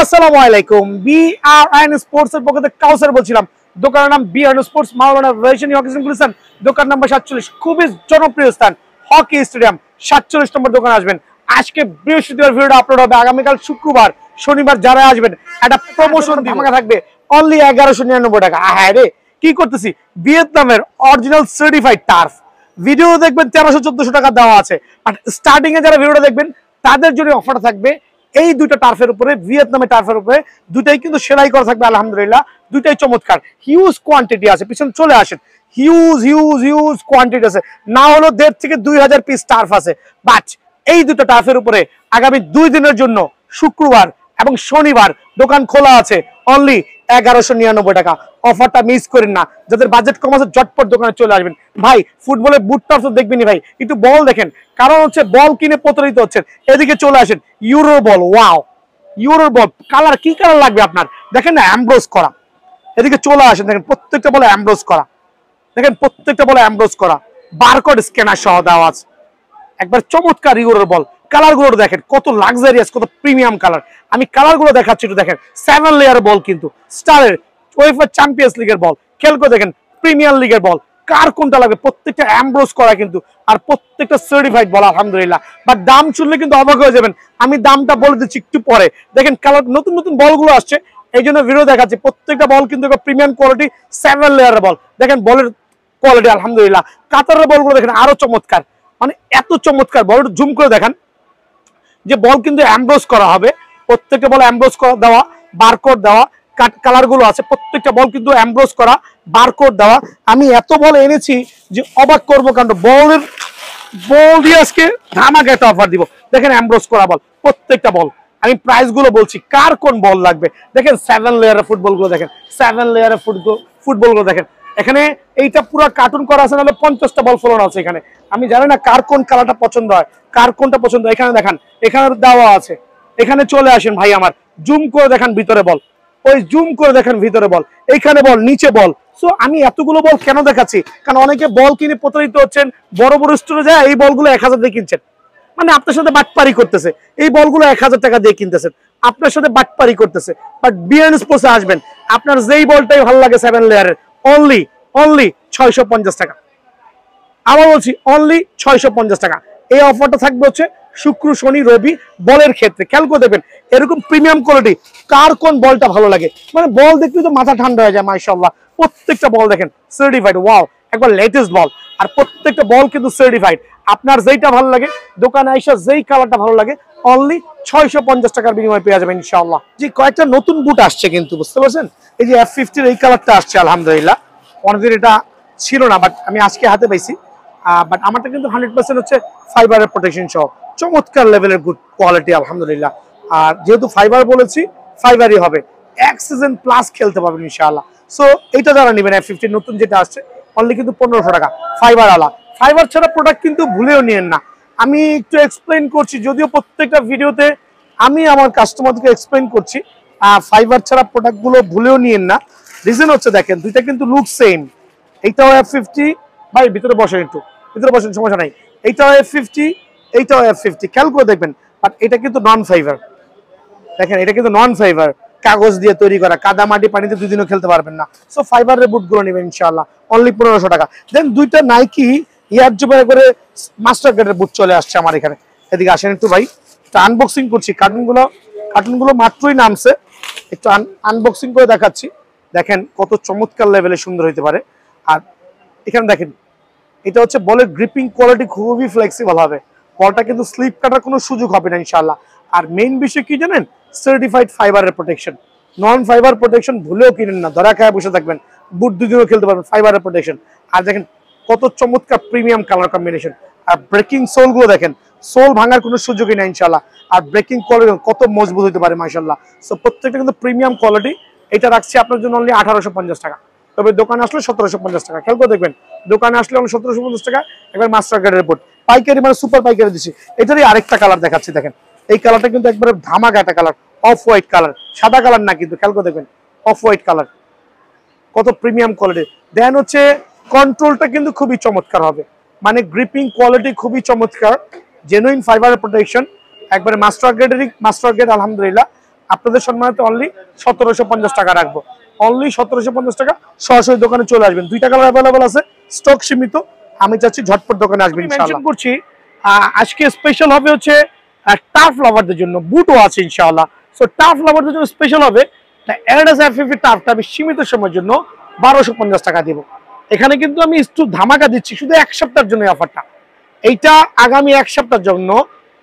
আসসালামু আলাইকুম। BRN sports এর পক্ষ থেকে কাউসার বলছিলাম। দোকানের নাম বিআরএন স্পোর্টস, মাওলানা ভার্সন হকি গুলিস্তান, দোকান নাম্বার 47। খুবই জনপ্রিয় স্থান হকি স্টেডিয়াম, 47 নম্বর দোকান আসবেন। আজকে বৃহস্পতিবার ভিডিওটা আপলোড হবে, আগামীকাল শুক্রবার শনিবার যারা আসবেন একটা প্রমোশন ধামাকা থাকবে অনলি 1199 টাকা। হ্যাঁ রে, কি করতেছি, ভিয়েতনামের অরিজিনাল সার্টিফাইড টার্ফ। ভিডিও দেখবেন 1300-1400 টাকা দেওয়া আছে, আর স্টার্টিং এ যারা ভিডিওটা দেখবেন তাদের জন্য অফার থাকবে এই দুইটা টার্ফের উপরে, ভিয়েতনামের টার্ফের উপরে। দুইটাই কিন্তু সেলাই করা থাকবে আলহামদুলিল্লাহ, দুইটাই চমৎকার। হিউজ কোয়ান্টিটি আছে, পিছনে চলে আসেন। হিউজ হিউজ হিউজ কোয়ান্টিটি আছে, না হলো 1500 থেকে 2000 পিস টার্ফ আছে। বাট এই দুটো টার্ফের উপরে আগামী 2 দিনের জন্য শুক্রবার এবং শনিবার দোকান খোলা আছে অনলি 1199 টাকা। অফারটা মিস করেন না, যাদের বাজেট কম আছে ঝটপট দোকানে চলে আসবেন। ভাই ফুটবলের বুট টার্ফ তো দেখবেনই ভাই, একটু বল দেখেন, কারণ হচ্ছে বল কিনে প্রতারিত হচ্ছেন। এদিকে চলে আসেন, ইউরো বল, ওয়াও ইউরো বল, কালার কি কালার লাগবে আপনার, দেখেন না অ্যামব্রোজ করা। এদিকে চলে আসেন, দেখেন প্রত্যেকটা বলে অ্যামব্রোজ করা, দেখেন প্রত্যেকটা বলে অ্যামব্রোজ করা, বারকোড স্ক্যানার সহ দেওয়া আছে। একবার চমৎকার ইউরোর বল, কালার গুলো দেখেন কত লাক্সারিয়াস, কত প্রিমিয়াম কালার। আমি কালার গুলো দেখাচ্ছি, একটু দেখেন। 7 লেয়ার বল, কিন্তু স্টারের ওয়েফা চ্যাম্পিয়ন্স লিগের বল, খেল করে দেখেন প্রিমিয়ার লিগের বল। কার কোনটা লাগবে, প্রত্যেকটা অ্যামব্রোজ করা কিন্তু, আর প্রত্যেকটা সার্টিফাইড বল আলহামদুলিল্লাহ। বাট দাম শুনলে কিন্তু অবাক হয়ে যাবেন, আমি দামটা বলে দিচ্ছি একটু পরে। দেখেন কালার, নতুন নতুন বলগুলো আসছে, এই জন্য ভিডিও দেখাচ্ছি। প্রত্যেকটা বল কিন্তু প্রিমিয়াম কোয়ালিটি, 7 লেয়ারের বল। দেখেন বলের কোয়ালিটি আলহামদুলিল্লাহ। কাতারের বলগুলো দেখেন আরো চমৎকার, মানে এত চমৎকার বল। জুম করে দেখেন যে বল কিন্তু অ্যামব্রোজ করা হবে, প্রত্যেকটা বল অ্যামব্রোজ করা দেওয়া, বারকোড দেওয়া, কালার গুলো আছে। প্রত্যেকটা বল কিন্তু অ্যামব্রোজ করা, বারকোড দেওয়া। আমি এত বল এনেছি যে অবাক করবো, কারণ বল দিয়ে আজকে ধামাকা একটা অফার দিব। দেখেন অ্যামব্রোজ করা বল, প্রত্যেকটা বল। আমি প্রাইস গুলো বলছি, কার কোন বল লাগবে। দেখেন 7 লেয়ারের ফুটবল গুলো দেখেন, 7 লেয়ারের ফুটবল গুলো দেখেন। এখানে এইটা পুরো কার্টুন করা আছে, নাহলে 50টা বল ফোলানো আছে এখানে। আমি জানি না কার কোন কালারটা পছন্দ হয়, কার কোনটা পছন্দ হয়। এখানে দেখান, এখানে দেওয়া আছে। এখানে চলে আসেন ভাই আমার, জুম করে দেখান ভিতরে বল, ওই জুম করে দেখেন ভিতরে বল, এইখানে বল, নিচে বল। সো আমি এতগুলো বল কেন দেখাচ্ছি, কারণ অনেকে বল কিনে প্রতারিত হচ্ছেন। বড় বড় স্টোরে যায় এই বলগুলো 1000 দিয়ে কিনছেন, মানে আপনার সাথে বাটপারি করতেছে। এই বলগুলো 1000 টাকা দিয়ে কিনতেছেন, আপনার সাথে বাটপারি করতেছে। বাট বিআরএন স্পোর্টসে আসবেন, আপনার যেই বলটাই ভালো লাগে 7 লেয়ারের, অনলি 650 টাকা। আবার বলছি অনলি 650 টাকা। এই অফারটা থাকবে হচ্ছে শুক্র শনি রবি বলের ক্ষেত্রে। খেয়াল করে দেবেন এরকম প্রিমিয়াম কোয়ালিটি, কার কোন বলটা ভালো লাগে, মানে বল দেখলে তো মাথা ঠান্ডা হয়ে যায়। মাশাআল্লাহ, প্রত্যেকটা বল দেখেন সার্টিফাইড, ওয়াও একবার লেটেস্ট বল। আর প্রত্যেকটা বল কিন্তু সার্টিফাইড। আপনার যেইটা ভালো লাগে দোকানে আইসা যেই কালারটা ভালো লাগে অনলি 650 টাকার বিনিময়ে পেয়ে যাবেন ইনশাআল্লাহ। জি, কয়েকটা নতুন বুট আসছে কিন্তু, বুঝতে পারছেন। এই যে F50 এই কালারটা আসছে আলহামদুলিল্লাহ, অনেকদিন এটা ছিল না, বাট আমি আজকে হাতে পাইছি। বাট আমারটা কিন্তু 100% হচ্ছে ফাইবারের প্রোটেকশন সহ, চমৎকার লেভেলের গুড কোয়ালিটি আলহামদুলিল্লাহ। আর যেহেতু ফাইবার বলেছি, ফাইবারই হবে, 1 সিজন প্লাস খেলতে পারবেন ইনশাআল্লাহ। সো এইটা যারা নেবেন F50 নতুন যেটা আসছে, অনলি কিন্তু 1500 টাকা ফাইবার আলা। ফাইবার ছাড়া প্রোডাক্ট কিন্তু ভুলেও নিয়েন না। আমি একটু এক্সপ্লেন করছি, যদিও প্রত্যেকটা ভিডিওতে আমি আমার কাস্টমারকে এক্সপ্লেন করছি। ফাইবার ছাড়া প্রোডাক্টগুলো ভুলেও নিয়েন না। রিজন হচ্ছে দেখেন দুইটা কিন্তু লুক সেম। এইটাও F50, ভাই ভিতরে বসেন, একটু ভিতরে বসেন, সমস্যা নাই। এইটাও F50, এইটাও F50, খেয়াল করে দেখবেন। বাট এটা কিন্তু নন ফাইবার, দেখেন এটা কিন্তু নন ফাইবার, কাগজ দিয়ে তৈরি করা, কাদা মাটি পানিতে 2 দিনও খেলতে পারবেন না। সো ফাইবারের বুটগুলো নেবেন ইনশাআল্লাহ, অনলি 1500 টাকা। দেন দুইটা নাইকি ইয়ার জুবের করে মাস্টার গ্রেডের বুট চলে আসছে আমার এখানে। এদিকে আসেন একটু ভাই, একটু আনবক্সিং করছি। কার্টুনগুলো মাত্রই নামছে, একটু আনবক্সিং করে দেখাচ্ছি। দেখেন কত চমৎকার লেভেলে সুন্দর হইতে পারে। আর এখানে দেখেন, এটা হচ্ছে বলের গ্রিপিং কোয়ালিটি খুবই ফ্লেক্সিবল হবে, বলটা কিন্তু স্লিপ কাটার কোনো সুযোগ হবে না ইনশাআল্লাহ। আর মেইন বিষয় কি জানেন, সার্টিফাইড ফাইবারের প্রোটেকশন। নন ফাইবার প্রোটেকশন ভুলেও কিনেন না, ধরা খায় বসে থাকবেন। বুট 2 দিনও খেলতে পারবেন, ফাইবারের প্রোটেকশন। আর দেখেন কত চমৎকার প্রিমিয়াম কালার কম্বিনেশন। আর ব্রেকিং সোল গুলো দেখেন, সোল ভাঙার কোনো সুযোগই নেই ইনশাআল্লাহ। আর ব্রেকিং কোয়ালিটি কত মজবুত হতে পারে মাশাআল্লাহ। সো প্রত্যেকটা কিন্তু প্রিমিয়াম কোয়ালিটি। এটা রাখছি আপনার জন্য অনলি 1850 টাকা, তবে দোকানে আসলে 1750 টাকা। খেয়াল করে দেখবেন, দোকানে আসলে অনলি 1750 টাকা। একবার মাস্টার গ্রেডের বুট, পাইকারি মানে সুপার পাইকারি দিচ্ছি। এটারই আরেকটা কালার দেখাচ্ছি, দেখেন এই কালারটা কিন্তু একবারে ধামাকা একটা কালার, অফ হোয়াইট কালার, সাদা কালার না কিন্তু, খেয়াল করে দেখবেন অফ হোয়াইট কালার, কত প্রিমিয়াম কোয়ালিটি। দেন হচ্ছে কন্ট্রোলটা কিন্তু খুবই চমৎকার হবে, মানে গ্রিপিং কোয়ালিটি খুবই চমৎকার, জেনুইন ফাইবারের প্রোটেকশন, একবারে মাস্টার গ্রেড আলহামদুলিল্লাহ। আপনাদের সম্মানিত অনলি 1750 টাকা রাখবো, অনলি 1750 টাকা। সরাসরি দোকানে চলে আসবেন, 2টা কালার অ্যাভেলেবল আছে, স্টক সীমিত। আমি চাচ্ছি ঝটপট দোকানে আসবেন ইনশাআল্লাহ। মেনশন করছি আজকে স্পেশাল হবে হচ্ছে টাফ লাভারদের জন্য, বুটও আছে ইনশাআল্লাহ। সো টাফ লাভারদের জন্য স্পেশাল হবে অ্যাডিডাস F50 টাফটা আমি সীমিত সময়ের জন্য 1250 টাকা দিব। এখানে কিন্তু আমি একটু ধামাকা দিচ্ছি শুধু 1 সপ্তাহের জন্য অফারটা। এইটা আগামী 1 সপ্তাহের জন্য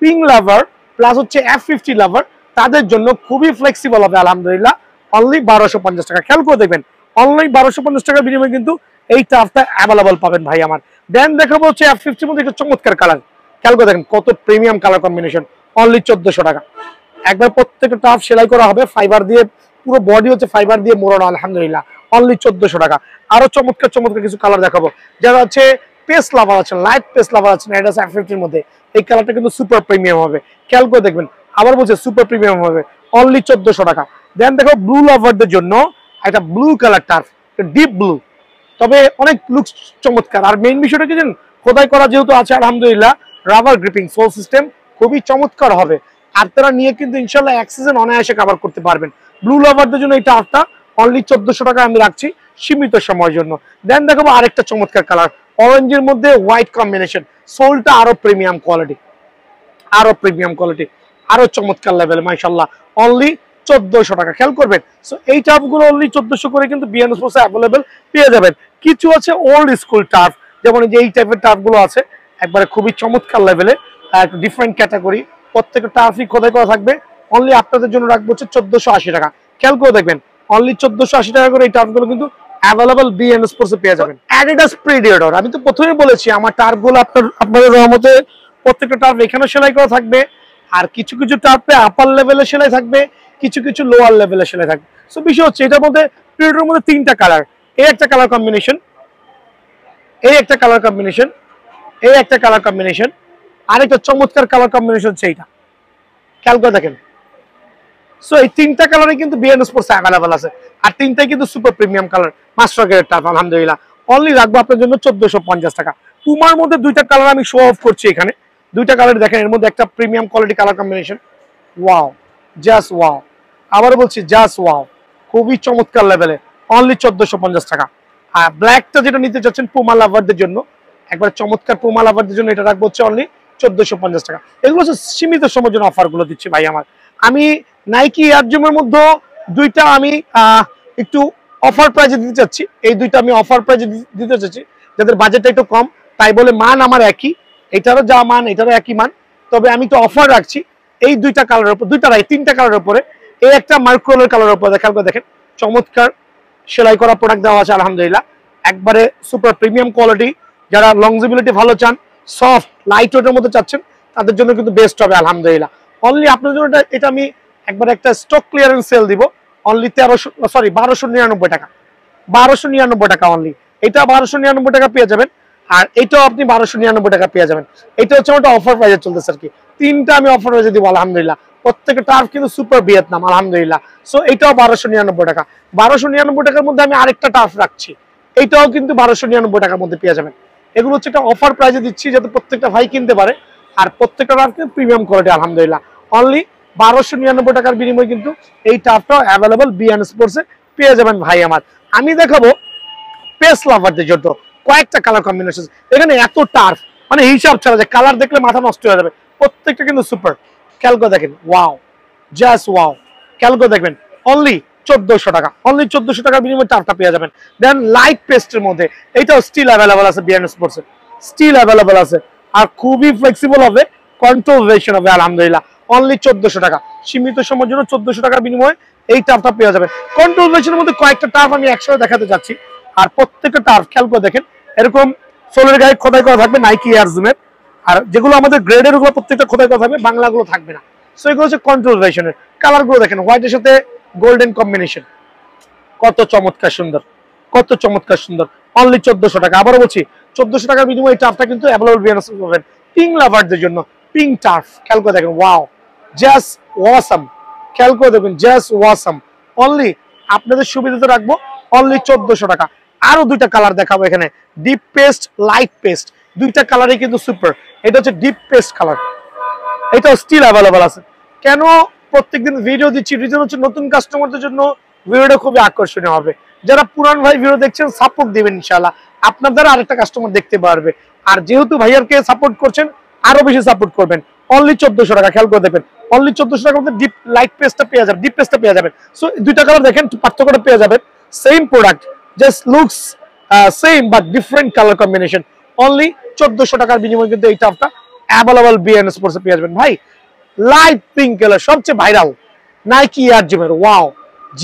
পিঙ্ক লাভার প্লাস হচ্ছে F50 লাভার তাদের জন্য খুবই ফ্লেক্সিবল হবে আলহামদুলিল্লাহ, অনলি 1250 টাকা। খেয়াল করে দেখবেন অনলি 1250 টাকার বিনিময়ে কিন্তু এই টাফটা অ্যাভেলেবল পাবেন ভাই আমার। দেন দেখাবো হচ্ছে F50 মধ্যে একটা চমৎকার কালার, খেয়াল করে দেখেন কত প্রিমিয়াম কালার কম্বিনেশন, অনলি 1400 টাকা। একবার প্রত্যেকটা টাফ সেলাই করা হবে ফাইবার দিয়ে, পুরো বডি হচ্ছে ফাইবার দিয়ে মোড়ানো আলহামদুলিল্লাহ, অনলি 1400 টাকা। আরো চমৎকার চমৎকার কিছু কালার দেখাবো, যারা হচ্ছে পেস লাভার আছেন, লাইট পেস লাভার আছেন অ্যাডিডাস F50 মধ্যে, এই কালারটা কিন্তু সুপার প্রিমিয়াম হবে। খেয়াল করে দেখবেন, আবার বলছে সুপার প্রিমিয়াম হবে, অনলি 1400 টাকা। দেন দেখো ব্লু লাভারদের জন্য একটা blue colour turf, deep blue, তবে অনেক লুক চমৎকার। আর মেইন বিষয়টা কি জানেন, খোদাই করা যেহেতু আছে আলহামদুলিল্লাহ, রাবার গ্রিপিং সোল সিস্টেম খুবই চমৎকার হবে। আর তারা নিয়ে কিন্তু ইনশাল্লাহ এক সিজন অনায়াসে কভার করতে পারবেন। ব্লু লাভারদের জন্য এই টার্ফটা অনলি 1400 টাকা আমি রাখছি সীমিত সময়ের জন্য। দেন দেখাবো আরেকটা চমৎকার কালার, অরেঞ্জের মধ্যে হোয়াইট কম্বিনেশন, সোলটা আরো প্রিমিয়াম কোয়ালিটি, আরো প্রিমিয়াম কোয়ালিটি, আরো চমৎকার লেভেল মাশাআল্লাহ, অনলি 1400 টাকা। খেয়াল করবেন, সো এই টার্ফগুলো অনলি 1400 করে কিন্তু বিএন স্পোর্টসে অ্যাভেলেবল পেয়ে যাবেন। কিছু আছে ওল্ড স্কুল টার্ফ, যেমন যে এই টাইপের টার্ফগুলো আছে একবারে খুবই চমৎকার লেভেলে, ডিফারেন্ট ক্যাটাগরি, প্রত্যেকটা টার্ফই খোদাই করা থাকবে। অনলি আপনাদের জন্য রাখবো হচ্ছে 1480 টাকা। খেয়াল করে দেখবেন অনলি 1480 টাকা করে এই টার্ফগুলো কিন্তু অ্যাভেলেবল বিএন স্পোর্টসে পেয়ে যাবেন। অ্যাডিডাস প্রেডিয়েটর, আমি তো প্রথমেই বলেছি আমার টার্ফগুলো আপনাদের রহমতে প্রত্যেকটা টার্ফ এখানেও সেলাই করা থাকবে, আর কিছু কিছু টার্ফে আপার লেভেলে সেলাই থাকবে, কিছু কিছু লোয়ার লেভেলে সেলাই থাকবে। সো বিষয় হচ্ছে এটার মধ্যে প্রেডিয়েটরের মধ্যে 3টা কালার, এই একটা কালার কম্বিনেশন, এই একটা কালার কম্বিনেশন, এই একটা কালার কম্বিনেশন, আরেকটা চমৎকার কালার কম্বিনেশন হচ্ছে এইটা। খেয়াল করে দেখেন, সো এই 3টা কালারে কিন্তু বিএন স্পোর্টস অ্যাভেলেবল আছে, আর 3টাই কিন্তু super premium colour, master grade turf আলহামদুলিল্লাহ। অনলি রাখবো আপনার জন্য 1450 টাকা। পুমার মধ্যে 2টা কালার আমি শো অফ করছি এখানে, 2টা কালার দেখেন, এর মধ্যে একটা premium quality colour combination, wow, just wow, আবার বলছি জাস্ট ওয়াও, খুবই চমৎকার লেভেলে, অনলি 1450 টাকা। আর ব্ল্যাকটা যেটা নিতে চাচ্ছেন পুমা লাভারদের জন্য, একবার চমৎকার পুমা লাভারদের জন্য এটা রাখবো হচ্ছে অনলি 1450 টাকা। এগুলো হচ্ছে সীমিত সময়ের জন্য অফারগুলো দিচ্ছি ভাই আমার। আমি নাইকি এয়ারজুমের মধ্যে 2টা আমি একটু অফার প্রাইজে দিতে চাচ্ছি, এই 2টা আমি অফার প্রাইজে দিতে চাচ্ছি যাদের বাজেটটা একটু কম, তাই বলে মান আমার একই, এটারও যা মান এটারও একই মান, তবে আমি তো অফার রাখছি এই 2টা কালারের উপর, 2টা রাই 3টা কালারের উপরে। এই একটা মার্কোলের কালারের উপরে খেয়াল করে দেখেন, চমৎকার সেলাই করা প্রোডাক্ট দেওয়া আছে আলহামদুলিল্লাহ, একবারে সুপার প্রিমিয়াম কোয়ালিটি। যারা লংজিবিলিটি ভালো চান, সফট লাইট ওয়েটের মধ্যে চাচ্ছেন, তাদের জন্য কিন্তু বেস্ট হবে আলহামদুলিল্লাহ। অনলি আপনাদের জন্য এটা আমি একবার একটা স্টক ক্লিয়ারেন্স সেল দিব, অনলি 1299 টাকা, 1299 টাকা অনলি। এটা 1299 টাকা পেয়ে যাবেন, আর এটাও আপনি 1299 টাকা পেয়ে যাবেন। এটা হচ্ছে আমার অফার প্রাইজে চলতেছে আর কি, 3টা আমি অফার প্রাইজে দিব আলহামদুলিল্লাহ। প্রত্যেকটা টার্ফ কিন্তু সুপার ভিয়েতনাম আলহামদুলিল্লাহ। সো এটাও 1299 টাকা। 1299 টাকার মধ্যে আমি আরেকটা টার্ফ রাখছি, এইটাও কিন্তু 1299 টাকার মধ্যে পেয়ে যাবেন। এগুলো হচ্ছে একটা অফার প্রাইজে দিচ্ছি যাতে প্রত্যেকটা ভাই কিনতে পারে, আর প্রত্যেকটা টার্ফ কিন্তু প্রিমিয়াম কোয়ালিটি আলহামদুলিল্লাহ। অনলি 1299 টাকার বিনিময়ে কিন্তু এই টার্ফটাও অ্যাভেলেবল বিএন স্পোর্টসে পেয়ে যাবেন ভাই আমার। আমি দেখাবো পেস লাভারদের জন্য কয়েকটা কালার কম্বিনেশন, এখানে এত টার্ফ মানে হিসাব ছাড়া, যে কালার দেখলে মাথা নষ্ট হয়ে যাবে, প্রত্যেকটা কিন্তু সুপার। খেয়াল করে দেখেন, ওয়াও, জাস্ট ওয়াও, খেয়াল করে দেখবেন অনলি 1400 টাকা, অনলি 1400 টাকার বিনিময়ে টার্ফটা পেয়ে যাবেন। দেন লাইট পেস্টের মধ্যে এইটাও স্টিল অ্যাভেলেবল আছে বিএন স্পোর্টসে, স্টিল অ্যাভেলেবল আছে, আর খুবই ফ্লেক্সিবল হবে, কন্ট্রোল ভেরিয়েশন হবে আলহামদুলিল্লাহ, অনলি 1400 টাকা। সীমিত সময়ের জন্য 1400 টাকার বিনিময়ে এই টার্ফটা পেয়ে যাবেন। কন্ট্রোল ভেরিয়েশনের মধ্যে কয়েকটা টার্ফ আমি একসাথে দেখাতে যাচ্ছি, আর প্রত্যেকটা টার্ফ খেয়াল করে দেখেন এরকম সোলের গায়ে খোদাই করা থাকবে নাইকি এয়ারজুমের, আর যেগুলো আমাদের গ্রেডের ওগুলো প্রত্যেকটা খোদাই করা থাকবে, বাংলাগুলো থাকবে না। সো এগুলো হচ্ছে কন্ট্রোল ভেরিয়েশনের কালারগুলো দেখেন, হোয়াইটের সাথে গোল্ডেন কম্বিনেশন, কত চমৎকার সুন্দর, কত চমৎকার সুন্দর, অনলি 1400 টাকা। আবারও বলছি 1400 টাকার বিনিময়ে এই টার্ফটা কিন্তু অ্যাভেলেবল পাবেন পিঙ্ক লাভারদের জন্য। পিঙ্ক টার্ফ খেয়াল করে দেখেন, ওয়াও, জাস্ট ওয়াসাম, খেয়াল করে দেখবেন, জাস্ট ওয়াসাম। অনলি আপনাদের সুবিধাতে রাখবো অনলি 1400 টাকা। আরো 2টা কালার দেখাবো এখানে, ডিপ পেস্ট, লাইট পেস্ট, 2টা কালারই কিন্তু সুপার। এটা হচ্ছে ডিপ পেস্ট কালার, এটাও স্টিল অ্যাভেলেবল আছে। কেন প্রত্যেকদিন ভিডিও দিচ্ছি, রিজন হচ্ছে নতুন কাস্টমারদের জন্য ভিডিওটা খুবই আকর্ষণীয় হবে। যারা পুরান ভাই ভিডিও দেখছেন সাপোর্ট দিবেন ইনশাআল্লাহ, আপনার দ্বারা আরেকটা কাস্টমার দেখতে পারবে। আর যেহেতু ভাইয়ারকে সাপোর্ট করছেন আরো বেশি সাপোর্ট করবেন। অনলি 1400 টাকা, খেয়াল করে দেখবেন অনলি 1400 টাকার মধ্যে ডিপ লাইট পেজটা পেয়ে যাবেন, ডিপ পেজটা পেয়ে যাবেন। সো দুইটা কালার দেখেন, পার্থক্যটা পেয়ে যাবেন। Same product, just looks same but different colour combination. Only 1400 টাকার বিনিময়ে কিন্তু এই টপটা অ্যাভেলেবল বিএন স্পোর্টসে পেয়ে যাবেন। ভাই লাইট পিঙ্ক কালার, সবচেয়ে ভাইরাল নাইকি এয়ার জিমের, ওয়াও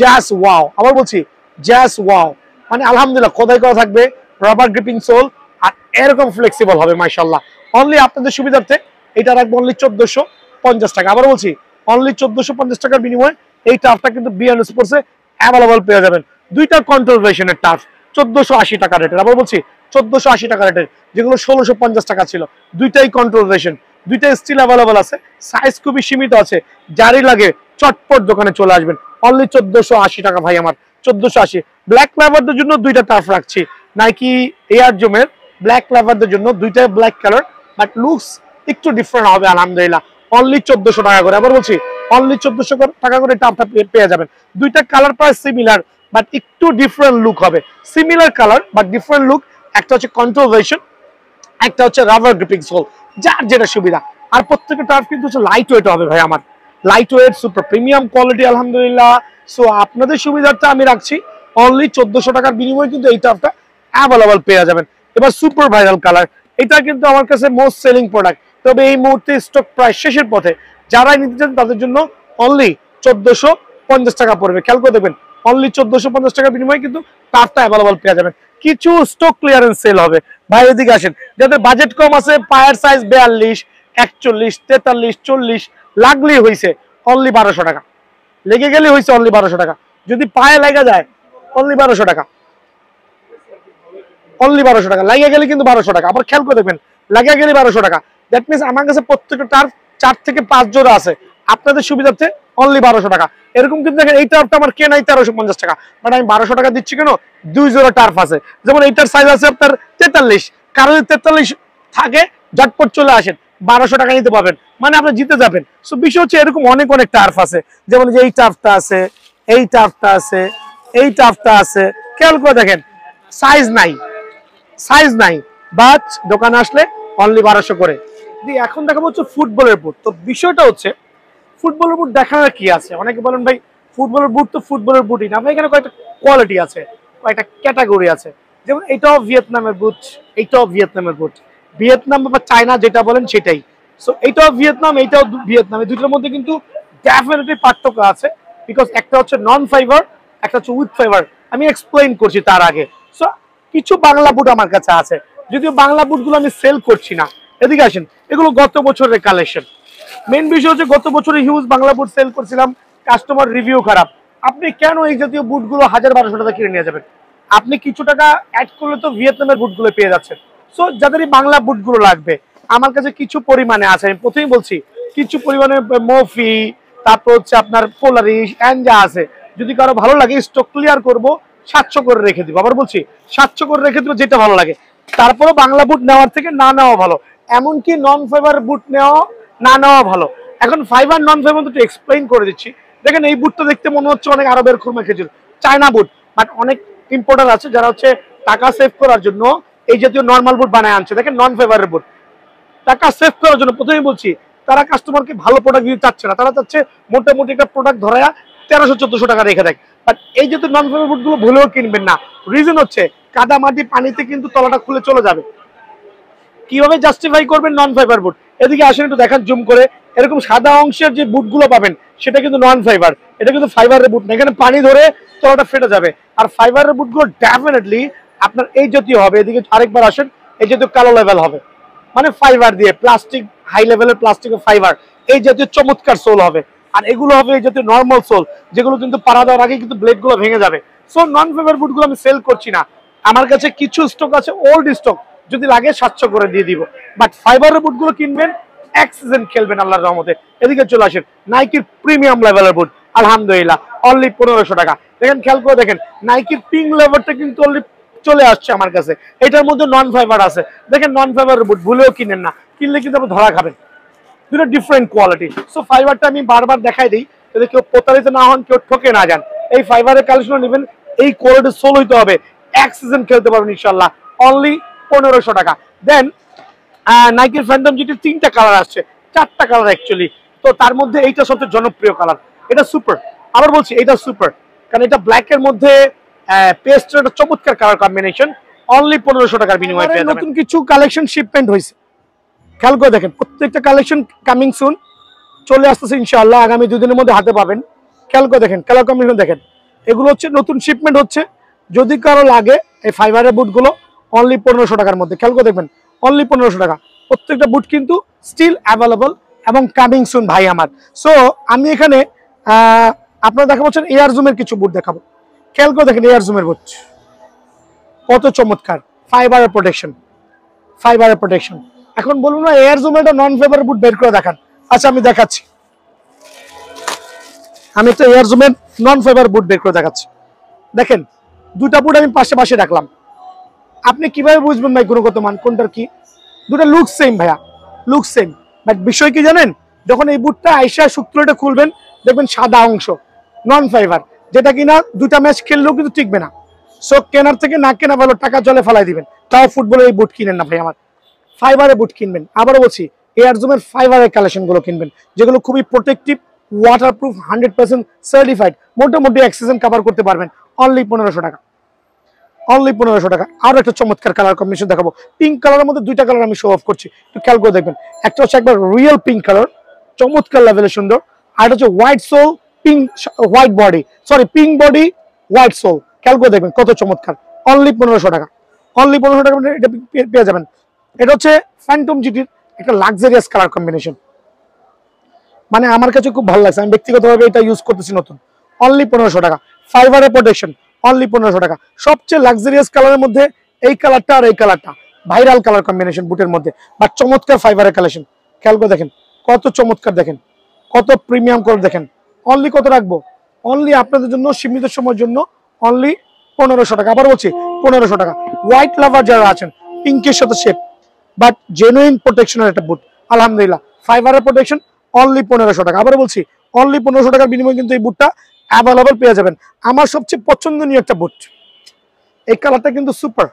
জাস্ট ওয়াও, আবার বলছি জাস্ট ওয়াও। মানে আলহামদুলিল্লাহ খোদাই করা থাকবে, রাবার গ্রিপিং সোল, আর এরকম ফ্লেক্সিবল হবে মাশাআল্লাহ। অনলি আপনাদের সুবিধার্থে এটা রাখবো অনলি 1450 টাকা। আবার বলছি অনলি 1450 টাকার বিনিময়ে এই টার্ফটা কিন্তু বিএন স্পোর্টসে অ্যাভেলেবল পেয়ে যাবেন। দুইটা কন্ট্রোল ভার্সনের টার্ফ 1480 টাকা রেটের। আবার বলছি 1480 টাকা রেটের, যেগুলো 1650 টাকা ছিল। দুইটাই কন্ট্রোল ভার্সন, দুইটাই স্টিল অ্যাভেলেবল আছে, সাইজ খুবই সীমিত আছে। যারই লাগে চটপট দোকানে চলে আসবেন। অনলি 1480 টাকা ভাই আমার, 1480। ব্ল্যাক লাভারদের জন্য দুইটা টার্ফ রাখছি, নাইকি এয়ার জুমের ব্ল্যাক লাভারদের জন্য দুইটাই ব্ল্যাক কালার, বাট লুকস একটু ডিফারেন্ট হবে আলহামদুলিল্লাহ। অনলি 1400 টাকা করে। আবার বলছি অনলি 1400 টাকা করে টার্ফটা পেয়ে যাবেন। দুইটা কালার প্রায় সিমিলার বাট একটু ডিফারেন্ট লুক হবে। Similar colour but different look. একটা হচ্ছে কন্ট্রোল ভার্সন, একটা হচ্ছে রাবার গ্রিপিং সোল, যার যেটা সুবিধা। আর প্রত্যেকটা টার্ফ কিন্তু হচ্ছে লাইট ওয়েট হবে ভাই আমার, light weight super premium quality আলহামদুলিল্লাহ। সো আপনাদের সুবিধার্থে আমি রাখছি অনলি 1400 টাকার বিনিময়ে কিন্তু এই টার্ফটা অ্যাভেলেবল পেয়ে যাবেন। এবার সুপার ভাইরাল কালার, এটা কিন্তু আমার কাছে মোস্ট সেলিং প্রোডাক্ট, তবে এই মুহূর্তে স্টক প্রায় শেষের পথে। যারা নিতে চান তাদের জন্য অনলি 1450 টাকা পড়বে। খেয়াল করে দেবেন অনলি 1450 টাকার বিনিময়ে কিন্তু টার্ফটা অ্যাভেলেবল পেয়ে যাবেন। কিছু স্টক ক্লিয়ারেন্স সেল হবে ভাই, এদিকে আসেন। যাদের বাজেট কম আছে, পায়ের সাইজ 42, 41, 43, 40 লাগলেই হয়েছে অনলি 1200 টাকা, লেগে গেলে হয়েছে অনলি 1200 টাকা। যদি পায়ে লেগে যায় অনলি 1200 টাকা, অনলি 1200 টাকা, লাগিয়ে গেলে কিন্তু 1200 টাকা। আবার খেয়াল করে দেখবেন লাগিয়ে গেলে 1200 টাকা। দ্যাট মিনস আমার কাছে প্রত্যেকটা টার্ফ 4 থেকে 5 জোড়া আছে, আপনাদের সুবিধার্থে অনলি 1200 টাকা। এরকম কিন্তু দেখেন এই টার্ফটা আমার কেনাই 1350 টাকা, বাট আমি 1200 টাকা দিচ্ছি কেন? 2 জোড়া টার্ফ আছে। যেমন এইটার সাইজ আছে আপনার 43, কারণ 43 থাকে ঝটপট চলে আসেন, 1200 টাকা নিতে পারবেন, মানে আপনি জিতে যাবেন। সো বিষয় হচ্ছে এরকম অনেক অনেক টার্ফ আছে, যেমন যে এই টার্ফটা আছে, এই টার্ফটা আছে, এই টার্ফটা আছে। খেয়াল করে দেখেন সাইজ নাই, সাইজ নাই, বাট দোকানে আসলে অনলি 1200 করে। এখন দেখাবো হচ্ছে ফুটবলের বুট। তো বিষয়টা হচ্ছে ফুটবলের বুট দেখানোর কি আছে? অনেকে বলেন ভাই ফুটবলের বুট তো ফুটবলের বুটই না ভাই, এখানে কয়েকটা কোয়ালিটি আছে, কয়েকটা ক্যাটাগরি আছে। যেমন এটাও ভিয়েতনামের বুট, এইটাও ভিয়েতনামের বুট, ভিয়েতনাম বা চায়না যেটা বলেন সেটাই। সো এইটাও ভিয়েতনাম, এইটাও ভিয়েতনাম, এই দুটোর মধ্যে কিন্তু ডেফিনেটলি পার্থক্য আছে, বিকজ একটা হচ্ছে নন ফাইবার, একটা হচ্ছে উইথ ফাইবার। আমি এক্সপ্লেইন করছি তার আগে। সো কিছু বাংলা বুট আমার কাছে আছে, যদিও বাংলা বুটগুলো আমি সেল করছি না। এদিকে আসেন, এগুলো গত বছরের কালেকশন। মেন বিষয় হচ্ছে গত বছরে হিউজ বাংলা বুট সেল করছিলাম, কাস্টমার রিভিউ খারাপ। আপনি কেন এই জাতীয় বুটগুলো 1000-1200 টাকা কিনে নিয়ে যাবেন? আপনি কিছু টাকা অ্যাড করলে তো ভিয়েতনামের বুটগুলো পেয়ে যাচ্ছেন। সো যাদের এই বাংলা বুটগুলো লাগবে আমার কাছে কিছু পরিমাণে আছে, আমি প্রথমেই বলছি কিছু পরিমাণে মফি, তারপর হচ্ছে আপনার পোলারিস, অ্যাঞ্জা আছে। যদি কারো ভালো লাগে স্টক ক্লিয়ার করবো, 700 করে রেখে দিব। আবার বলছি 700 করে রেখে দিব, যেটা ভালো লাগে। তারপরে বাংলা বুট নেওয়ার থেকে না নেওয়া ভালো, এমনকি নন ফাইবার বুট নেওয়া না নেওয়া ভালো। এখন ফাইবার নন ফাইবার একটু এক্সপ্লেইন করে দিচ্ছি। দেখেন এই বুটটা দেখতে মনে হচ্ছে অনেক আরবের খুরমা খেজুর, চায়না বুট, বাট অনেক ইম্পোর্টার আছে যারা হচ্ছে টাকা সেভ করার জন্য এই জাতীয় নর্মাল বুট বানায় আনছে। দেখেন নন ফাইবারের বুট, টাকা সেভ করার জন্য। প্রথমেই বলছি তারা কাস্টমারকে ভালো প্রোডাক্ট দিতে চাচ্ছে না, তারা চাচ্ছে মোটামুটি একটা প্রোডাক্ট ধরায়া 1300-1400 টাকা রেখে দেয়। বাট এই জাতীয় নন ফাইবার বুটগুলো ভুলেও কিনবেন না। রিজন হচ্ছে কাদা মাটি পানিতে কিন্তু তলাটা খুলে চলে যাবে। কিভাবে জাস্টিফাই করবেন নন ফাইবার বুট? এদিকে আসেন একটু দেখান জুম করে। এরকম সাদা অংশের যে বুটগুলো পাবেন সেটা কিন্তু নন ফাইবার, এটা কিন্তু ফাইবারের বুট না। এখানে পানি ধরে তলাটা ফেটে যাবে। আর ফাইবারের বুটগুলো ডেফিনেটলি আপনার এই জাতীয় হবে। এদিকে আরেকবার আসেন, এই জাতীয় কালো লেভেল হবে, মানে ফাইবার দিয়ে, প্লাস্টিক, হাই লেভেলের প্লাস্টিক ও ফাইবার, এই জাতীয় চমৎকার সোল হবে। আর এগুলো হবে এই জাতীয় নর্মাল সোল, যেগুলো কিন্তু পাড়া দেওয়ার আগে কিন্তু ব্লেড গুলো ভেঙে যাবে। সো নন ফাইবার বুটগুলো আমি সেল করছি না, আমার কাছে কিছু স্টক আছে, ওল্ড স্টক, যদি লাগে 700 করে দিয়ে দিব। বাট ফাইবারের বুটগুলো কিনবেন, এক সিজন খেলবেন আল্লাহর রহমতে। এদিকে চলে আসেন, নাইকির প্রিমিয়াম লেভেলের বুট আলহামদুলিল্লাহ অনলি 1500 টাকা। দেখেন খেয়াল করে দেখেন, নাইকির পিঙ্ক লেভেলটা কিন্তু অনলি চলে আসছে আমার কাছে, এটার মধ্যে নন ফাইবার আছে। দেখেন নন ফাইবারের বুট ভুলেও কিনেন না, কিনলে কিন্তু আপনি ধরা খাবেন, দুটো ডিফারেন্ট কোয়ালিটি। সো ফাইবারটা আমি বারবার দেখাই দিই, যদি কেউ প্রতারিত না হন, কেউ ঠকে না যান। এই ফাইবারের কালেকশন নেবেন, এই কোয়ালিটি সোল হইতে হবে, এক সিজন খেলতে পারবেন ইনশাল্লাহ, অনলি 1500 টাকা। দেন নাইকির ফ্যান্টম জিটির 3টা কালার আসছে, 4টা কালার অ্যাকচুয়ালি, তো তার মধ্যে এইটা সবচেয়ে জনপ্রিয় কালার, এটা সুপার। আবার বলছি এটা সুপার, কারণ এটা ব্ল্যাকের মধ্যে পেস্টের একটা চমৎকার কালার কম্বিনেশন, অনলি 1500 টাকার বিনিময়ে পেয়ে যাবেন। নতুন কিছু কালেকশন শিপমেন্ট হয়েছে, খেয়াল করে দেখেন, প্রত্যেকটা কালেকশন কামিং সুন, চলে আসতেছে ইনশাআল্লাহ, আগামী 2 দিনের মধ্যে হাতে পাবেন। খেয়াল করে দেখেন, কালার কম্বিনেশন দেখেন, এগুলো হচ্ছে নতুন শিপমেন্ট হচ্ছে। যদি কারো লাগে এই ফাইবারের বুটগুলো অনলি 1500 টাকার মধ্যে, খেয়াল করে দেখবেন, অনলি 1500 টাকা। প্রত্যেকটা বুট কিন্তু স্টিল অ্যাভেলেবল এবং কামিং সুন ভাই আমার। সো আমি এখানে আপনারা দেখা পাচ্ছেন এয়ার জুমের কিছু বুট দেখাবো, খেয়াল করে দেখেন এয়ার জুমের বুট কত চমৎকার, ফাইবারের প্রোটেকশন, ফাইবারের প্রোটেকশন। এখন বলুন না এয়ার জুমের একটা নন ফাইবার বুট বের করে দেখান। আচ্ছা আমি দেখাচ্ছি, আমি একটা এয়ার জুমের নন ফাইবার বুট বের করে দেখাচ্ছি। দেখেন 2টা বুট আমি পাশে পাশে রাখলাম, আপনি কিভাবে বুঝবেন ভাই গুণগত মান কোনটার কি? 2টা লুক সেম ভাইয়া, লুক সেম, বাট বিষয় কি জানেন, যখন এই বুটটা আইসা শুক্রটা খুলবেন দেখবেন সাদা অংশ নন ফাইবার, যেটা কিনা 2টা ম্যাচ খেললেও কিন্তু টিকবে না। সো কেনার থেকে না কেনা ভালো, টাকা জলে ফেলাই দিবেন, তাও ফুটবলের এই বুট কিনেন না ভাই আমার, ফাইবারের বুট কিনবেন। আবারও বলছি এয়ার জুমের ফাইবারের কালেকশন গুলো কিনবেন, যেগুলো খুবই প্রোটেক্টিভ, ওয়াটারপ্রুফ, 100% সার্টিফাইড, মোটামুটি এক সিজন কভার করতে পারবেন, অনলি 1500 টাকা, অনলি 1500 টাকা। আরো একটা চমৎকার কালার কম্বিনেশন দেখাবো, পিঙ্ক কালারের মধ্যে 2টা কালার আমি শো অফ করছি, একটু খেয়াল করে দেখবেন। একটা হচ্ছে একবার রিয়েল পিঙ্ক কালার, চমৎকার লেভেলের সুন্দর, আর এটা হচ্ছে white sole, pink white body, sorry pink body white sole, খেয়াল করে দেখবেন কত চমৎকার, অনলি 1500 টাকা, অনলি 1500 টাকা এটা পেয়ে যাবেন। এটা হচ্ছে ফ্যান্টম জিটির একটা লাক্সারিয়াস কালার কম্বিনেশন, মানে আমার কাছে খুব ভালো লাগছে, আমি ব্যক্তিগতভাবে এটা ইউজ করতেছি নতুন, অনলি 1500 টাকা। ফাইবারের প্রোটেকশন, অনলি 1500 টাকা। সবচেয়ে লাক্সারিয়াস কালারের মধ্যে এই কালারটা আর এই কালারটা ভাইরাল কালার কম্বিনেশন বুটের মধ্যে, বাট চমৎকার ফাইবারের কালেকশন, খেয়াল করে দেখেন কত চমৎকার, দেখেন কত প্রিমিয়াম করে, দেখেন অনলি কত রাখবো, অনলি আপনাদের জন্য সীমিত সময়ের জন্য অনলি 1500 টাকা। আবার বলছি 1500 টাকা। হোয়াইট লাভার যারা আছেন, পিঙ্কের সাথে শেপ, বাট জেনুইন প্রোটেকশনের একটা বুট, আলহামদুলিল্লাহ ফাইবারের প্রোটেকশন, অনলি 1500 টাকা। আবার বলছি অনলি 1500 টাকার বিনিময়ে কিন্তু এই বুটটা অ্যাভেলেবল পেয়ে যাবেন। আমার সবচেয়ে পছন্দনীয় একটা বুট, এই কালারটা কিন্তু সুপার,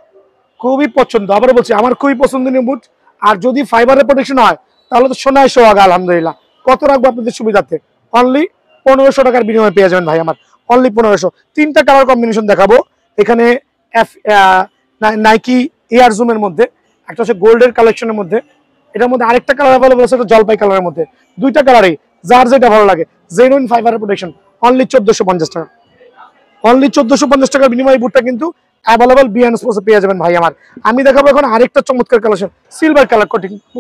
খুবই পছন্দ। আবার বলছি আমার খুবই পছন্দনীয় বুট, আর যদি ফাইবারের প্রোটেকশন হয় তাহলে তো সোনায় সোহাগা, আলহামদুলিল্লাহ। কত রাখবো আপনাদের সুবিধার্থে, অনলি 1500 টাকার বিনিময়ে পেয়ে যাবেন ভাই আমার, অনলি 1500। 3টা কালার কম্বিনেশন দেখাবো এখানে, নাইকি এয়ার জুমের মধ্যে, একটা হচ্ছে গোল্ডের কালেকশনের মধ্যে, এটার মধ্যে আরেকটা কালার অ্যাভেলেবল আছে, এটা জলপাই কালারের মধ্যে। 2টা কালারই যার যেটা ভালো লাগে, জেনুইন ফাইবারের প্রোটেকশন, অনলি 1450 টাকা, অনলি 1450 টাকার বিনিময়ে বুটটা কিন্তু অ্যাভেলেবল বিএন স্পোর্টসে পেয়ে যাবেন ভাই আমার। আমি দেখাবো এখন আরেকটা চমৎকার কালেকশন, সিলভার কালার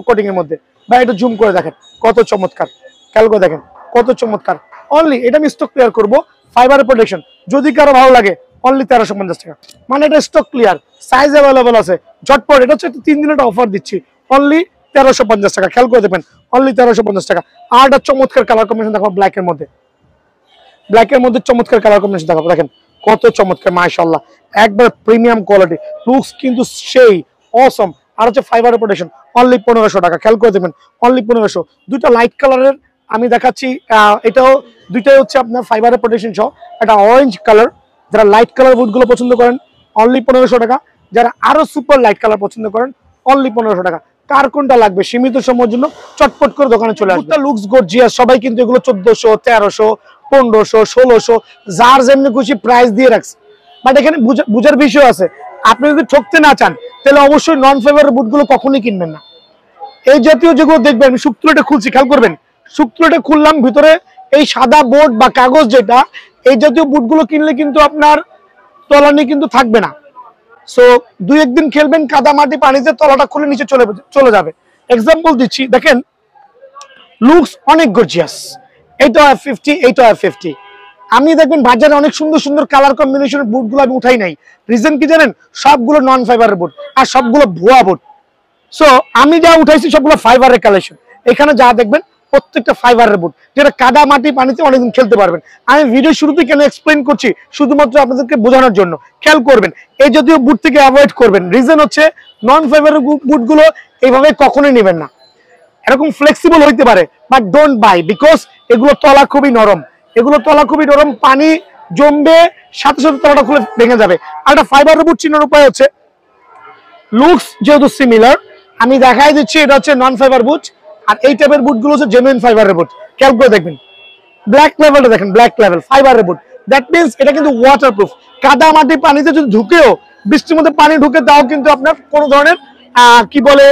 কোটিং এর মধ্যে, ভাই এটা জুম করে দেখেন কত চমৎকার, খেয়াল করে দেখেন কত চমৎকার। অনলি এটা আমি স্টক ক্লিয়ার করবো, ফাইবারের প্রোটেকশন, যদি কারো ভালো লাগে অনলি 1350 টাকা, মানে এটা স্টক ক্লিয়ার, সাইজ অ্যাভেলেবল আছে, ঝটপট। এটা হচ্ছে 3 দিনের একটা অফার দিচ্ছি, অনলি 1350 টাকা, খেয়াল করে দেবেন, অনলি 1350 টাকা। আর একটা চমৎকার কালার কম্বিনেশন দেখাবো ব্ল্যাকের মধ্যে, ব্ল্যাকের মধ্যে চমৎকার কালার কম্বিনেশন দেখাবো, দেখেন কত চমৎকার, মাশাআল্লাহ একবার প্রিমিয়াম কোয়ালিটি, লুকস কিন্তু সেই অসম। আর হচ্ছে ফাইবারের প্রোটেকশন, অনলি 1500 টাকা, খেয়াল করে দেবেন, অনলি 1500। 2টা লাইট কালারের আমি দেখাচ্ছি, এটাও 2টাই হচ্ছে আপনার ফাইবারের প্রোটেকশন সহ, একটা অরেঞ্জ কালার, যারা লাইট কালার বুটগুলো পছন্দ করেন অনলি 1500 টাকা, যারা আরো সুপার লাইট কালার পছন্দ করেন অনলি 1500 টাকা। কার কোনটা লাগবে সীমিত সময়ের জন্য চটপট করে দোকানে চলে আসবে। লুকস গর্জিয়াস, সবাই কিন্তু এগুলো 1400, 1300, 1500, 1600, যার যেমনি খুশি প্রাইস দিয়ে রাখছে, বাট এখানে বুঝার বিষয় আছে। আপনি যদি ঠকতে না চান তাহলে অবশ্যই নন ফাইবারের বুটগুলো কখনোই কিনবেন না। এই জাতীয় যেগুলো দেখবেন, আমি শুক্রটা খুলছি, খেয়াল করবেন, শুক্রটা খুললাম, ভিতরে এই সাদা বোর্ড বা কাগজ যেটা, এই জাতীয় বুটগুলো কিনলে কিন্তু আপনার তলানি কিন্তু থাকবে না। সো 2-1 দিন খেলবেন কাদা মাটি পানিতে, তলাটা খুলে নিচে চলে যাবে। এক্সাম্পল দিচ্ছি, দেখেন লুকস অনেক গর্জিয়াস, এইটা F50, এইটা F50। আমি দেখবেন বাজারে অনেক সুন্দর সুন্দর কালার কম্বিনেশনের বুটগুলো আমি উঠাই নাই, রিজন কি জানেন, সবগুলো নন ফাইবারের বুট আর সবগুলো ভুয়া বুট। সো আমি যা উঠাইছি সবগুলো ফাইবারের কালেকশন, এখানে যা দেখবেন প্রত্যেকটা ফাইবারের বুট, যেটা কাদা মাটি পানিতে অনেকদিন খেলতে পারবেন। আমি ভিডিও শুরুতে কেন এক্সপ্লেন করছি, শুধুমাত্র আপনাদেরকে বোঝানোর জন্য। খেয়াল করবেন এই জাতীয় বুট থেকে অ্যাভয়েড করবেন, রিজন হচ্ছে নন ফাইবারের বুটগুলো এইভাবে কখনোই নেবেন না। এরকম ফ্লেক্সিবল হইতে পারে, বাট ডোন্ট বাই, বিকজ এগুলো তলা খুবই নরম, এগুলো তলা খুবই নরম, পানি জমবে সাথে সাথে তলাটা খুলে ভেঙে যাবে। আর একটা ফাইবারের বুট চিনার উপায় হচ্ছে, লুকস যেহেতু সিমিলার, আমি দেখাই দিচ্ছি এটা হচ্ছে নন ফাইবার বুট, আর এই টাইপের বুটগুলো হচ্ছে জেনুইন ফাইবারের বুট। খেয়াল করে দেখবেন ব্ল্যাক লেভেলটা দেখেন, ব্ল্যাক লেভেল ফাইবারের বুট, দ্যাট মিনস এটা কিন্তু ওয়াটারপ্রুফ। কাদা মাটি পানিতে যদি ঢুকেও, বৃষ্টির মধ্যে পানি ঢুকে, তাও কিন্তু আপনার কোনো ধরনের কি বলে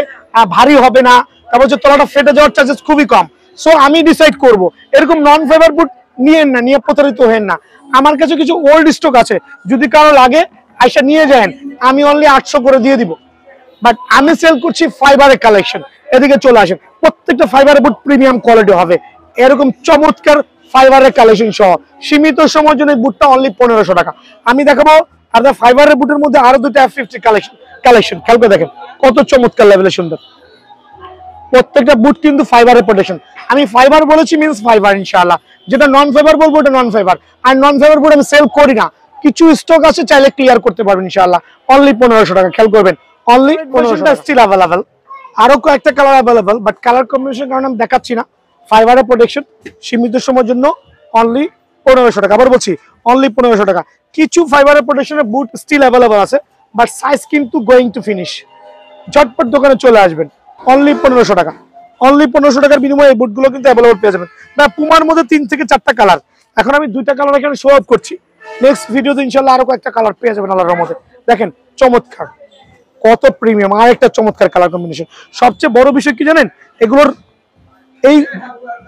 ভারী হবে না, তারপর হচ্ছে তলাটা ফেটে যাওয়ার চান্সেস খুবই কম। সো আমি ডিসাইড করব এরকম নন ফাইবার বুট নিয়েন না, নিয়ে প্রতারিত হেন না। আমার কাছে কিছু ওল্ড স্টক আছে, যদি কারো লাগে আইসা নিয়ে যান, আমি অনলি 800 করে দিয়ে দিব। বাট আমি সেল করছি ফাইবারের কালেকশন, এদিকে চলে আসেন। প্রত্যেকটা ফাইবারের বুট প্রিমিয়াম কোয়ালিটি হবে, এরকম চমৎকার ফাইবারের কালেকশন সহ। সীমিত সময়ের জন্য বুটটা অনলি 1500 টাকা। আমি দেখাবো আপনার ফাইবারের বুটের মধ্যে আরো দুটো F50 কালেকশন খেয়াল করে দেখেন কত চমৎকার লেভেলের সুন্দর। প্রত্যেকটা বুট কিন্তু ফাইবারের প্রোটেকশন। আমি ফাইবার বলেছি মিন্স ফাইবার, ইনশাআল্লাহ। যেটা নন ফাইবার বলবো ওটা নন ফাইবার। আর নন ফাইবার বুট আমি সেল করি না, কিছু স্টক আছে, চাইলে ক্লিয়ার করতে পারবেন ইনশাআল্লাহ। অনলি 1500 টাকা, খেয়াল করবেন অনলি 1500 টাকা। স্টিল अवेलेबल, আরো কয়েকটা colour available, but colour combination কারণে আমি দেখাচ্ছি না। ফাইবারের প্রোটেকশন সীমিত সময়ের জন্য অনলি 1500 টাকা। আবার বলছি অনলি 1500 টাকা। কিছু ফাইবারের প্রোটেকশনের বুট স্টিল अवेलेबल আছে, বাট সাইজ কিন্তু গোয়িং টু ফিনিশ। ঝটপট দোকানে চলে আসবেন, অনলি 1500 টাকা। অনলি 1500 টাকার বিনিময়ে এই বুটগুলো কিন্তু অ্যাভেলেবল পেয়ে যাবেন। না, পুমার মধ্যে 3 থেকে 4টা কালার, এখন আমি 2টা কালার এখানে শো অফ করছি। নেক্সট ভিডিওতে ইনশাআল্লাহ আরো কয়েকটা কালার পেয়ে যাবেন আল্লাহর রহমতে। দেখেন চমৎকার, কত প্রিমিয়াম, আর একটা চমৎকার কালার কম্বিনেশন। সবচেয়ে বড় বিষয় কি জানেন, এগুলোর এই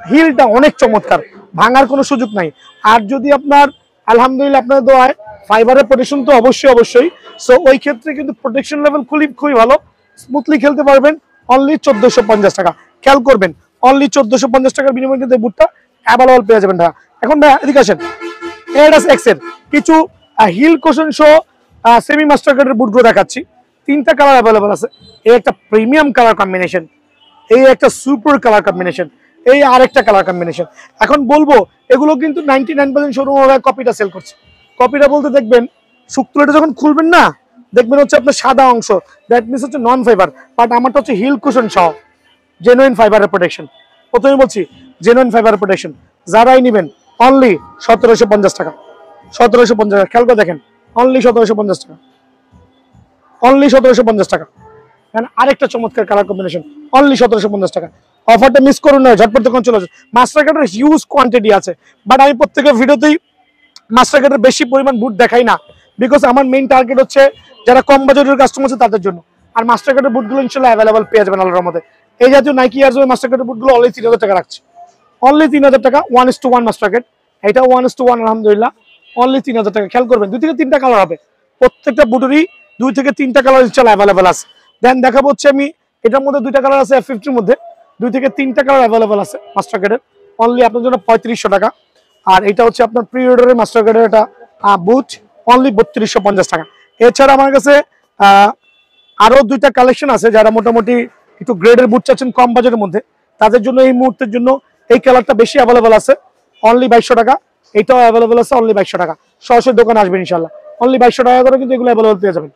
হিলটা অনেক চমৎকার, ভাঙার কোনো সুযোগ নাই। আর যদি আপনার আলহামদুলিল্লাহ আপনার দোয়ায় ফাইবারের প্রোটেকশন তো অবশ্যই, সো ওই ক্ষেত্রে কিন্তু প্রোটেকশন লেভেল খুবই ভালো, স্মুথলি খেলতে পারবেন। অনলি 1450 টাকা, খেয়াল করবেন অনলি 1450 টাকার বিনিময়ে কিন্তু এই বুটটা অ্যাভেলেবল পেয়ে যাবেন। এখন ভাই এদিকে আসেন, এডিডাস এক্স এর কিছু হিল কোশন সহ সেমি মাস্টার কাটের বুটগুলো দেখাচ্ছি। 3টা কালার অ্যাভেলেবল আছে। এই একটা প্রিমিয়াম কালার কম্বিনেশন, এই একটা সুপার কালার কম্বিনেশন, এই আরেকটা কালার কম্বিনেশন। এখন বলবো এগুলো কিন্তু 99% শোরুম কপিটা সেল করছে। কপিটা বলতে দেখবেন শুক্তোটা যখন খুলবেন না, দেখবেন হচ্ছে আপনার সাদা অংশ, দ্যাট মিনস হচ্ছে নন ফাইবার। বাট আমারটা হচ্ছে হিল কুশন সহ জেনুইন ফাইবারের প্রোটেকশন। প্রথমে বলছি জেনুইন ফাইবার প্রোটেকশন, যারাই নেবেন অনলি 1750 টাকা। 1750 টাকা, খেয়াল করে দেখেন অনলি 1750 টাকা, অনলি 1750 টাকা। আরেকটা চমৎকার কালার কম্বিনেশন, অনলি 1750 টাকা। অফারটা মিস করুন না, ঝটপট দোকান চলে আসুন। মাস্টার কার্ডের হিউজ কোয়ান্টিটি আছে, বাট আমি প্রত্যেকের ভিডিওতেই মাস্টার কার্ডের বেশি পরিমাণ বুট দেখাই না, বিকজ আমার মেইন টার্গেট হচ্ছে যারা কম বাজেটের কাস্টমার আছে তাদের জন্য। আর মাস্টার কার্ডের বুটগুলো ইনশাআল্লাহ অ্যাভেলেবল পেয়ে যাবেন আল্লাহর মধ্যে। এই জাতীয় নাইকি এয়ার জোন মাস্টার কার্ডের বুটগুলো অনলি 3000 টাকা রাখছে, অনলি 3000 টাকা। 1:1 মাস্টার কার্ড, এটা 1:1 আলহামদুলিল্লাহ, অনলি 3000 টাকা। খেয়াল করবেন 2 থেকে 3টা কালার হবে, প্রত্যেকটা বুটেরই 2 থেকে 3টা কালার ইনশাআল্লাহ অ্যাভেলেবল আছে। দেন দেখাবো হচ্ছে আমি এটার মধ্যে 2টা কালার আছে F50 এর মধ্যে, 2 থেকে 3টা কালার অ্যাভেলেবল আছে মাস্টার কার্ডের, অনলি আপনার জন্য 3500 টাকা। আর এটা হচ্ছে আপনার প্রি অর্ডারের মাস্টার কার্ডের এটা বুট, অনলি 3250 টাকা। এছাড়া আমার কাছে আরো 2টা কালেকশন আছে, যারা মোটামুটি একটু গ্রেডের বুট চাচ্ছেন কম বাজেটের মধ্যে, তাদের জন্য এই মুহূর্তের জন্য এই কালারটা বেশি অ্যাভেলেবল আছে, অনলি 2200 টাকা। এটাও অ্যাভেলেবল আছে অনলি 2200 টাকা। সরাসরি দোকানে আসবেন ইনশাআল্লাহ, অনলি 2200 টাকা করে কিন্তু এগুলো অ্যাভেলেবল পেয়ে যাবেন।